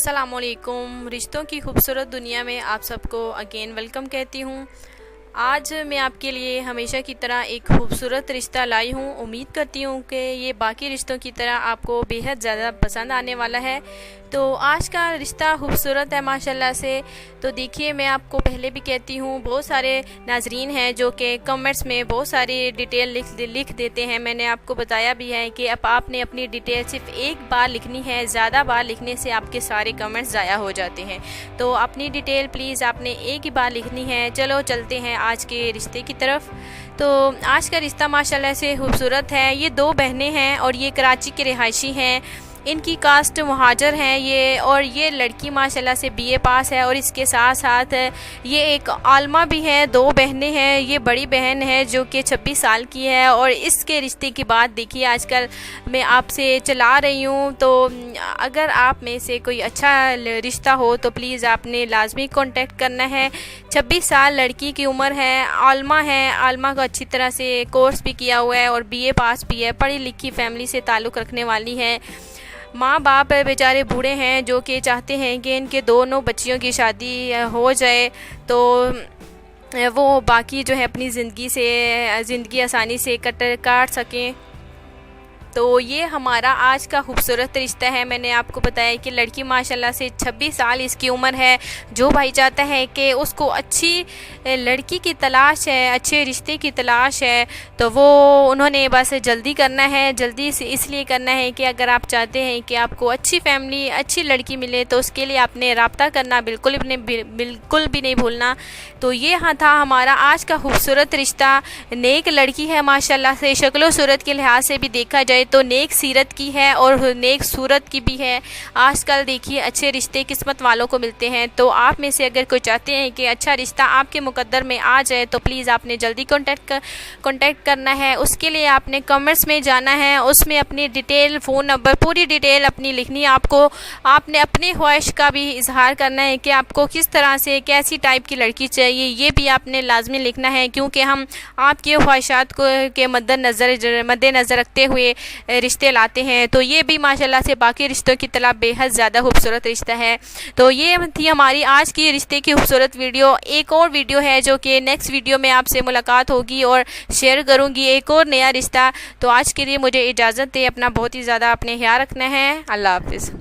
अस्सलामुअलैकुम। रिश्तों की खूबसूरत दुनिया में आप सबको अगेन वेलकम कहती हूँ। आज मैं आपके लिए हमेशा की तरह एक खूबसूरत रिश्ता लाई हूँ। उम्मीद करती हूँ कि ये बाकी रिश्तों की तरह आपको बेहद ज़्यादा पसंद आने वाला है। तो आज का रिश्ता खूबसूरत है माशाल्लाह से। तो देखिए, मैं आपको पहले भी कहती हूँ, बहुत सारे नाजरीन हैं जो कि कमेंट्स में बहुत सारी डिटेल लिख देते हैं। मैंने आपको बताया भी है कि अब आपने अपनी डिटेल सिर्फ एक बार लिखनी है, ज़्यादा बार लिखने से आपके सारे कमेंट्स ज़ाया हो जाते हैं। तो अपनी डिटेल प्लीज़ आपने एक ही बार लिखनी है। चलो चलते हैं आज के रिश्ते की तरफ। तो आज का रिश्ता माशाल्लाह से खूबसूरत है। ये दो बहनें हैं और ये कराची के रिहायशी हैं। इनकी कास्ट मुहाजिर हैं ये, और ये लड़की माशाल्लाह से बीए पास है और इसके साथ साथ ये एक आलमा भी है। दो बहनें हैं। ये बड़ी बहन है जो कि 26 साल की है। और इसके रिश्ते की बात देखिए आजकल मैं आपसे चला रही हूँ। तो अगर आप में से कोई अच्छा रिश्ता हो तो प्लीज़ आपने लाजमी कांटेक्ट करना है। 26 साल लड़की की उम्र है। आलमा को अच्छी तरह से कोर्स भी किया हुआ है और बीए पास भी है। पढ़ी लिखी फैमिली से ताल्लुक़ रखने वाली है। माँ बाप बेचारे बूढ़े हैं जो कि चाहते हैं कि इनके दोनों बच्चियों की शादी हो जाए तो वो बाकी जो है अपनी ज़िंदगी आसानी से काट सकें। तो ये हमारा आज का खूबसूरत रिश्ता है। मैंने आपको बताया कि लड़की माशाल्लाह से 26 साल इसकी उम्र है। जो भाई चाहता है कि उसको अच्छी लड़की की तलाश है, अच्छे रिश्ते की तलाश है, तो वो उन्होंने बस जल्दी करना है। जल्दी से इसलिए करना है कि अगर आप चाहते हैं कि आपको अच्छी फैमिली, अच्छी लड़की मिले तो उसके लिए आपने रब्ता करना बिल्कुल भी नहीं भूलना। तो ये हाँ था हमारा आज का खूबसूरत रिश्ता। नेक लड़की है माशाल्लाह से। शक्ल सूरत के लिहाज से भी देखा जाए तो नेक सीरत की है और नेक सूरत की भी है। आजकल देखिए अच्छे रिश्ते किस्मत वालों को मिलते हैं। तो आप में से अगर कोई चाहते हैं कि अच्छा रिश्ता आपके मुकद्दर में आ जाए तो प्लीज़ आपने जल्दी कांटेक्ट करना है। उसके लिए आपने कमेंट्स में जाना है, उसमें अपनी डिटेल, फ़ोन नंबर, पूरी डिटेल अपनी लिखनी है आपको। आपने अपनी ख्वाहिश का भी इजहार करना है कि आपको किस तरह से, कैसी टाइप की लड़की चाहिए, ये भी आपने लाजमी लिखना है, क्योंकि हम आपकी ख्वाहिशात को के मद्देनज़र रखते हुए रिश्ते लाते हैं। तो ये भी माशाल्लाह से बाकी रिश्तों की तरह बेहद ज़्यादा खूबसूरत रिश्ता है। तो ये थी हमारी आज की रिश्ते की खूबसूरत वीडियो। एक और वीडियो है जो कि नेक्स्ट वीडियो में आपसे मुलाकात होगी और शेयर करूँगी एक और नया रिश्ता। तो आज के लिए मुझे इजाज़त दें। अपना बहुत ही ज़्यादा अपने ख्याल रखना है। अल्लाह हाफ़िज़।